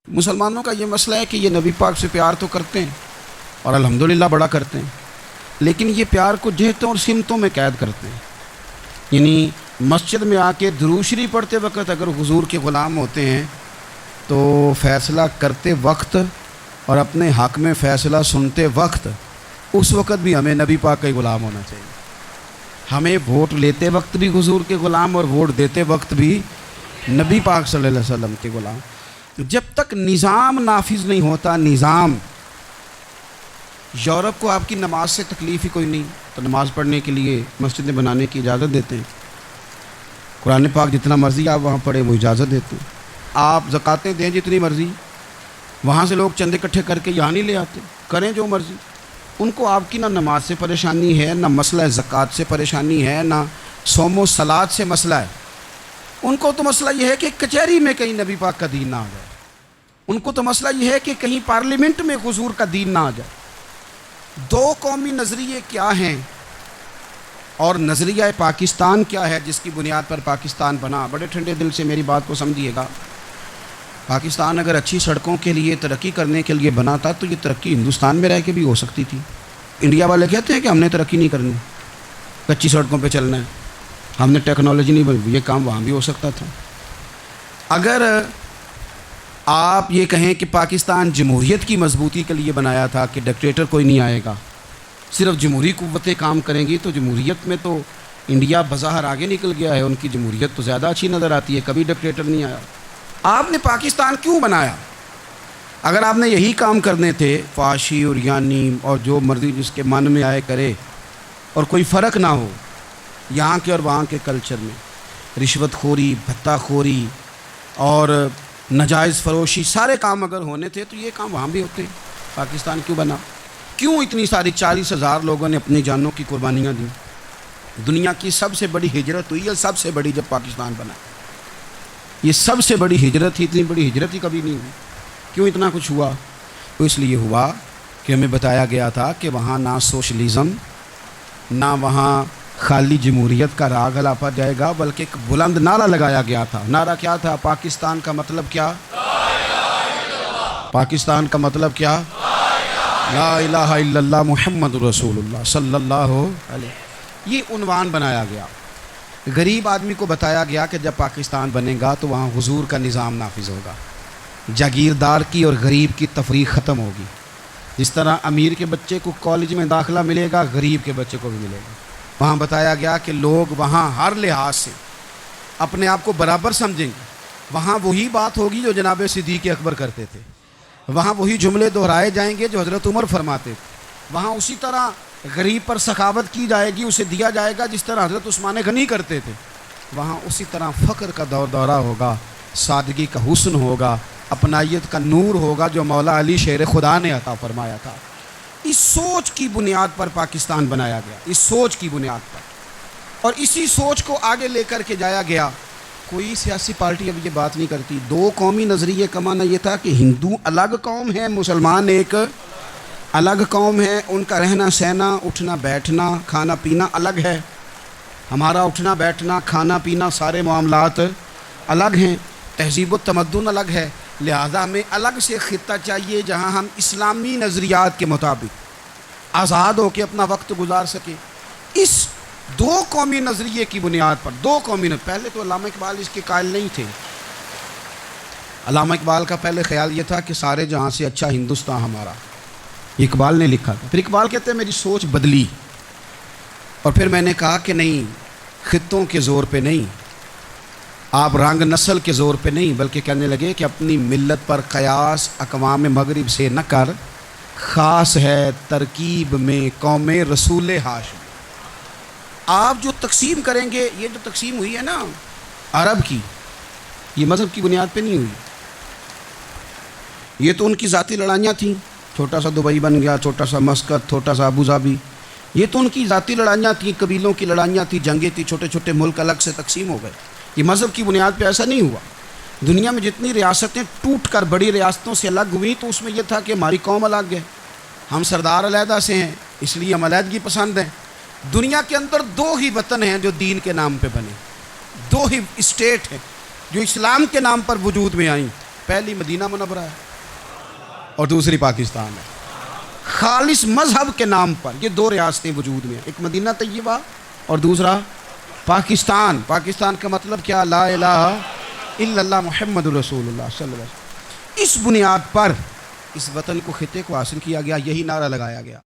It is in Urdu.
مسلمانوں کا یہ مسئلہ ہے کہ یہ نبی پاک سے پیار تو کرتے ہیں اور الحمدللہ بڑا کرتے ہیں، لیکن یہ پیار کو جہتوں اور سمتوں میں قید کرتے ہیں۔ یعنی مسجد میں آ کے درود شریف پڑھتے وقت اگر حضور کے غلام ہوتے ہیں تو فیصلہ کرتے وقت اور اپنے حق میں فیصلہ سنتے وقت اس وقت بھی ہمیں نبی پاک کا ہی غلام ہونا چاہیے۔ ہمیں ووٹ لیتے وقت بھی حضور کے غلام اور ووٹ دیتے وقت بھی نبی پاک صلی اللہ علیہ وسلم کے غلام۔ جب تک نظام نافذ نہیں ہوتا، نظام، یورپ کو آپ کی نماز سے تکلیف ہی کوئی نہیں تو نماز پڑھنے کے لیے مسجدیں بنانے کی اجازت دیتے ہیں، قرآن پاک جتنا مرضی آپ وہاں پڑھیں وہ اجازت دیتے ہیں، آپ زکاتیں دیں جتنی مرضی، وہاں سے لوگ چندے اکٹھے کر کے یہاں نہیں لے آتے، کریں جو مرضی۔ ان کو آپ کی نہ نماز سے پریشانی ہے، نہ مسئلہ زکوٰۃ سے پریشانی ہے، نہ صوم و صلات سے مسئلہ ہے۔ ان کو تو مسئلہ یہ ہے کہ کچہری میں کہیں نبی پاک کا دین نہ آ جائے، ان کو تو مسئلہ یہ ہے کہ کہیں پارلیمنٹ میں حضور کا دین نہ آ جائے۔ دو قومی نظریے کیا ہیں اور نظریہ پاکستان کیا ہے جس کی بنیاد پر پاکستان بنا؟ بڑے ٹھنڈے دل سے میری بات کو سمجھیے گا۔ پاکستان اگر اچھی سڑکوں کے لیے ترقی کرنے کے لیے بنا تھا تو یہ ترقی ہندوستان میں رہ کے بھی ہو سکتی تھی۔ انڈیا والے کہتے ہیں کہ ہم نے ترقی نہیں کرنی، کچی سڑکوں پہ چلنا ہے، ہم نے ٹیکنالوجی نہیں بنی، یہ کام وہاں بھی ہو سکتا تھا۔ اگر آپ یہ کہیں کہ پاکستان جمہوریت کی مضبوطی کے لیے بنایا تھا کہ ڈکٹیٹر کوئی نہیں آئے گا، صرف جمہوری قوتیں کام کریں گی، تو جمہوریت میں تو انڈیا بظاہر آگے نکل گیا ہے، ان کی جمہوریت تو زیادہ اچھی نظر آتی ہے، کبھی ڈکٹیٹر نہیں آیا۔ آپ نے پاکستان کیوں بنایا؟ اگر آپ نے یہی کام کرنے تھے، فحاشی اور یعنی اور جو مرضی جس کے من میں آئے کرے اور کوئی فرق نہ ہو یہاں کے اور وہاں کے کلچر میں، رشوت خوری، بھتہ خوری اور ناجائز فروشی، سارے کام اگر ہونے تھے تو یہ کام وہاں بھی ہوتے ہیں۔ پاکستان کیوں بنا؟ کیوں اتنی ساری 40,000 لوگوں نے اپنی جانوں کی قربانیاں دیں؟ دنیا کی سب سے بڑی ہجرت ہوئی ہے، سب سے بڑی، جب پاکستان بنا، یہ سب سے بڑی ہجرت ہی، اتنی بڑی ہجرت ہی کبھی نہیں ہوئی۔ کیوں اتنا کچھ ہوا؟ تو اس لیے ہوا کہ ہمیں بتایا گیا تھا کہ وہاں نہ سوشلزم، نہ وہاں خالی جمہوریت کا راگ الاپا جائے گا، بلکہ ایک بلند نعرہ لگایا گیا تھا۔ نعرہ کیا تھا؟ پاکستان کا مطلب کیا؟ پاکستان کا مطلب کیا؟ لا الہ الا اللہ محمد رسول اللہ صلی اللہ علیہ۔ یہ عنوان بنایا گیا۔ غریب آدمی کو بتایا گیا کہ جب پاکستان بنے گا تو وہاں حضور کا نظام نافذ ہوگا، جاگیردار کی اور غریب کی تفریق ختم ہوگی۔ جس طرح امیر کے بچے کو کالج میں داخلہ ملے گا، غریب کے بچے کو بھی ملے گا۔ وہاں بتایا گیا کہ لوگ وہاں ہر لحاظ سے اپنے آپ کو برابر سمجھیں گے۔ وہاں وہی بات ہوگی جو جناب صدیق اکبر کرتے تھے، وہاں وہی جملے دہرائے جائیں گے جو حضرت عمر فرماتے تھے، وہاں اسی طرح غریب پر سخاوت کی جائے گی، اسے دیا جائے گا جس طرح حضرت عثمان غنی کرتے تھے، وہاں اسی طرح فقر کا دورہ ہوگا، سادگی کا حسن ہوگا، اپنائیت کا نور ہوگا جو مولا علی شیر خدا نے عطا فرمایا تھا۔ اس سوچ کی بنیاد پر پاکستان بنایا گیا، اس سوچ کی بنیاد پر، اور اسی سوچ کو آگے لے کر کے جایا گیا۔ کوئی سیاسی پارٹی اب یہ بات نہیں کرتی۔ دو قومی نظریے کا معنی یہ تھا کہ ہندو الگ قوم ہے، مسلمان ایک الگ قوم ہے، ان کا رہنا سہنا، اٹھنا بیٹھنا، کھانا پینا الگ ہے، ہمارا اٹھنا بیٹھنا، کھانا پینا، سارے معاملات الگ ہیں، تہذیب و تمدن الگ ہے، لہذا ہمیں الگ سے خطہ چاہیے جہاں ہم اسلامی نظریات کے مطابق آزاد ہو کے اپنا وقت گزار سکیں۔ اس دو قومی نظریے کی بنیاد پر، دو قومی پہلے تو علامہ اقبال اس کے قائل نہیں تھے۔ علامہ اقبال کا پہلے خیال یہ تھا کہ سارے جہاں سے اچھا ہندوستان ہمارا، یہ اقبال نے لکھا تھا۔ پھر اقبال کہتے ہیں میری سوچ بدلی، اور پھر میں نے کہا کہ نہیں، خطوں کے زور پہ نہیں، آپ رنگ نسل کے زور پہ نہیں، بلکہ کہنے لگے کہ اپنی ملت پر قیاس اقوام مغرب سے نہ کر، خاص ہے ترکیب میں قوم رسول ہاشم۔ آپ جو تقسیم کریں گے، یہ جو تقسیم ہوئی ہے نا عرب کی، یہ مذہب کی بنیاد پہ نہیں ہوئی، یہ تو ان کی ذاتی لڑائیاں تھیں، چھوٹا سا دبئی بن گیا، چھوٹا سا مسقط، چھوٹا سا ابو ظبی، یہ تو ان کی ذاتی لڑائیاں تھیں، قبیلوں کی لڑائیاں تھیں، جنگیں تھیں، چھوٹے چھوٹے ملک الگ سے تقسیم ہو گئے۔ یہ مذہب کی بنیاد پہ ایسا نہیں ہوا۔ دنیا میں جتنی ریاستیں ٹوٹ کر بڑی ریاستوں سے الگ ہوئی تو اس میں یہ تھا کہ ہماری قوم الگ ہے، ہم سردار علیحدہ سے ہیں، اس لیے ہم علیحدگی پسند ہیں۔ دنیا کے اندر دو ہی وطن ہیں جو دین کے نام پہ بنے، دو ہی اسٹیٹ ہیں جو اسلام کے نام پر وجود میں آئیں، پہلی مدینہ منورہ ہے اور دوسری پاکستان ہے. خالص مذہب کے نام پر یہ دو ریاستیں وجود میں ہیں، ایک مدینہ طیبہ اور دوسرا پاکستان. پاکستان کا مطلب کیا؟ لا الہ الا اللہ محمد رسول اللہ صلی اللہ علیہ وسلم. اس بنیاد پر اس وطن کو، خطے کو حاصل کیا گیا، یہی نعرہ لگایا گیا.